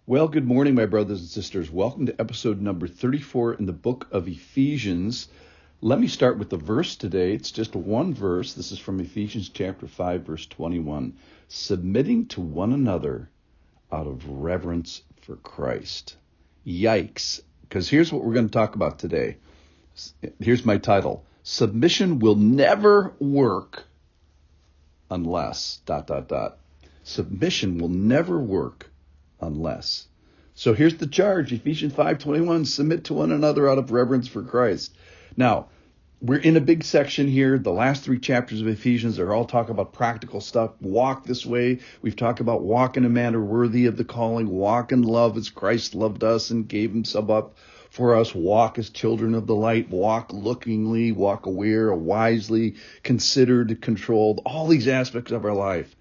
Well, good morning, my brothers and sisters. Welcome to episode number 34 in the book of Ephesians. Let me start with the verse today. It's just one verse. This is from Ephesians chapter 5, verse 21. Submitting to one another out of reverence for Christ. Yikes. Because here's what we're going to talk about today. Here's my title. Submission will never work unless... Submission will never work unless. So here's the charge, Ephesians 5:21, submit to one another out of reverence for Christ. Now, we're in a big section here. The last three chapters of Ephesians are all talk about practical stuff. Walk this way. We've talked about walk in a manner worthy of the calling. Walk in love as Christ loved us and gave himself up for us. Walk as children of the light. Walk lookingly, walk aware, wisely, considered, controlled. All these aspects of our life.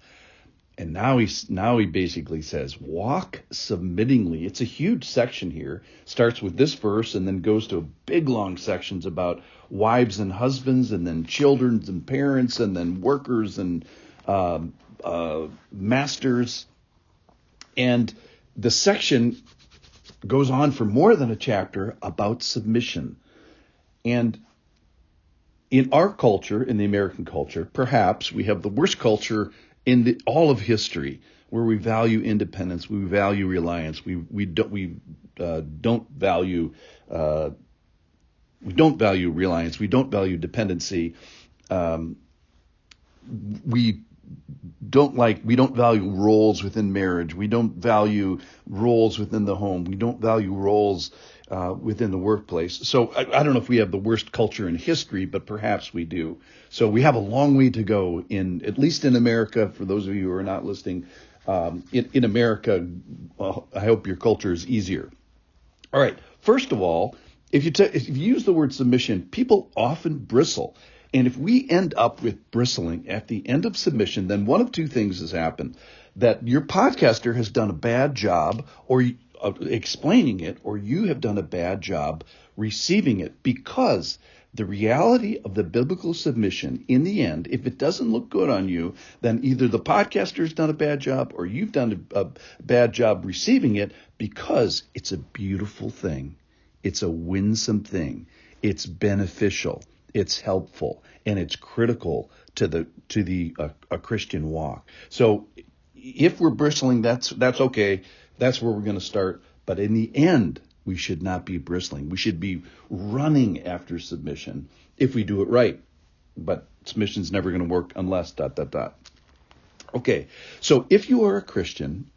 And now he basically says, walk submittingly. It's a huge section here. Starts with this verse and then goes to big long sections about wives and husbands and then children and parents and then workers and masters. And the section goes on for more than a chapter about submission. And in our culture, in the American culture, perhaps we have the worst culture in all of history, where we value independence, we value reliance, we don't value reliance, we don't value dependency, we don't value roles within marriage, we don't value roles within the home, we don't value roles within the workplace. So I don't know if we have the worst culture in history, but perhaps we do. So we have a long way to go at least in America. For those of you who are not listening, in America, I hope your culture is easier. All right. First of all, if you use the word submission, people often bristle. And if we end up with bristling at the end of submission, then one of two things has happened. That your podcaster has done a bad job or explaining it, or you have done a bad job receiving it, because the reality of the biblical submission in the end, if it doesn't look good on you, then either the podcaster's done a bad job or you've done a bad job receiving it, because it's a beautiful thing. It's a winsome thing. It's beneficial. It's helpful, and it's critical to the Christian walk. So if we're bristling, that's okay. That's where we're going to start. But in the end, we should not be bristling. We should be running after submission if we do it right. But submission's never going to work unless ... Okay, so if you are a Christian,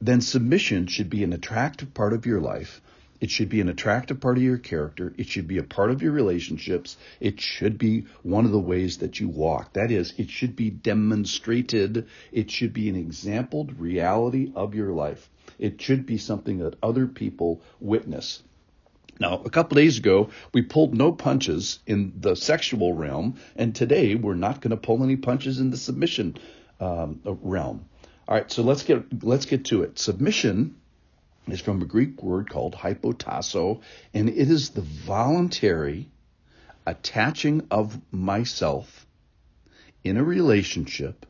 then submission should be an attractive part of your life. It should be an attractive part of your character. It should be a part of your relationships. It should be one of the ways that you walk. That is, it should be demonstrated. It should be an exampled reality of your life. It should be something that other people witness. Now, a couple days ago, we pulled no punches in the sexual realm, and today we're not going to pull any punches in the submission realm. All right, so let's get to it. Submission is from a Greek word called hypotasso, and it is the voluntary attaching of myself in a relationship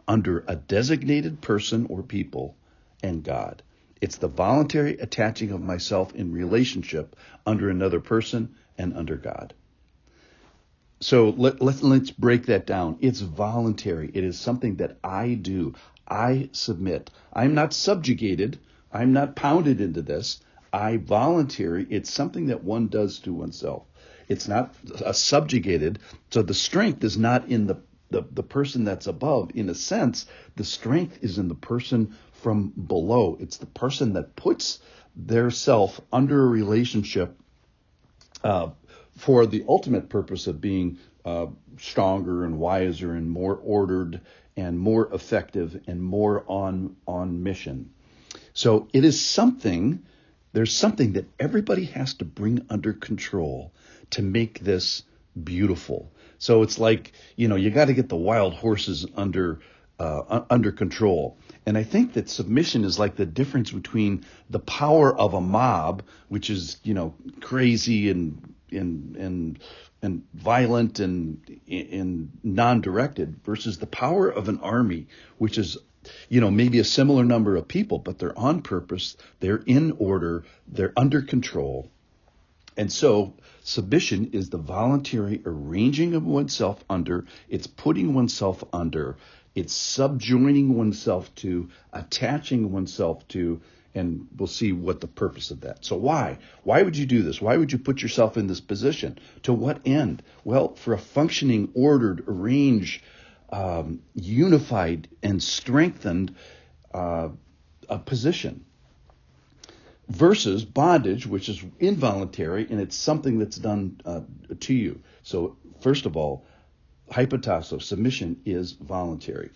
under a designated person or people and God. It's the voluntary attaching of myself in relationship under another person and under God. So let's break that down. It's voluntary. It is something that I do. I submit. I'm not subjugated. I'm not pounded into this. I voluntary. It's something that one does to oneself. It's not subjugated. So the strength is not in the person that's above. In a sense, the strength is in the person from below. It's the person that puts their self under a relationship for the ultimate purpose of being stronger and wiser and more ordered and more effective and more on mission. So it is something, there's something that everybody has to bring under control to make this beautiful. So it's like, you got to get the wild horses under control. And I think that submission is like the difference between the power of a mob, which is, crazy and violent and non-directed, versus the power of an army, which is maybe a similar number of people, but they're on purpose, they're in order, they're under control. And so submission is the voluntary arranging of oneself under, it's putting oneself under, it's subjoining oneself to, attaching oneself to, and we'll see what the purpose of that. So why? Why would you do this? Why would you put yourself in this position? To what end? Well, for a functioning, ordered, arranged, unified, and strengthened a position. Versus bondage, which is involuntary, and it's something that's done to you. So first of all, hypotasso, submission, is voluntary.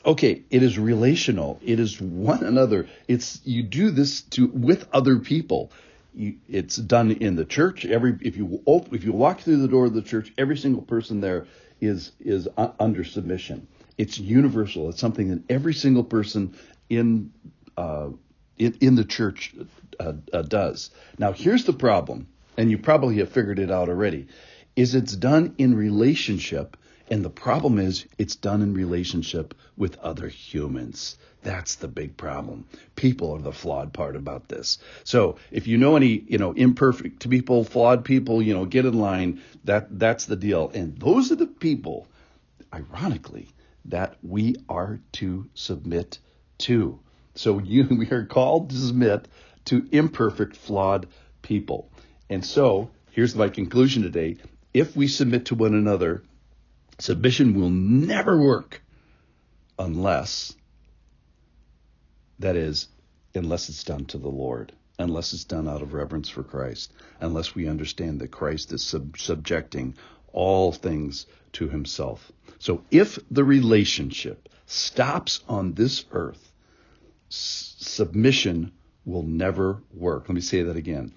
Okay, it is relational. It is one another. You do this with other people. It's done in the church. If you walk through the door of the church, every single person there is under submission. It's universal. It's something that every single person in the church does. Now, here's the problem, and you probably have figured it out already, is it's done in relationship, and the problem is it's done in relationship with other humans. That's the big problem. People are the flawed part about this. So if you know any, imperfect people, flawed people, get in line. That's the deal. And those are the people, ironically, that we are to submit to. So we are called to submit to imperfect, flawed people. And so here's my conclusion today. If we submit to one another, submission will never work unless it's done to the Lord, unless it's done out of reverence for Christ, unless we understand that Christ is subjecting all things to himself. So if the relationship stops on this earth, submission will never work. Let me say that again.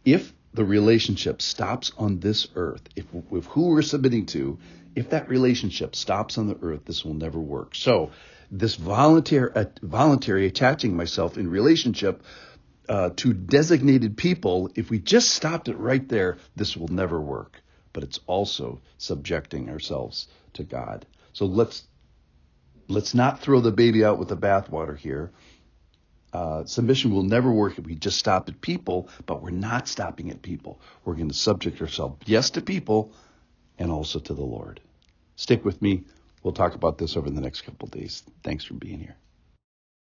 If the relationship stops on this earth, if who we're submitting to, if that relationship stops on the earth, this will never work. So this voluntary attaching myself in relationship to designated people, if we just stopped it right there, this will never work. But it's also subjecting ourselves to God. So let's not throw the baby out with the bathwater here. Submission will never work if we just stop at people, but we're not stopping at people. We're going to subject ourselves, yes, to people and also to the Lord. Stick with me. We'll talk about this over the next couple of days. Thanks for being here.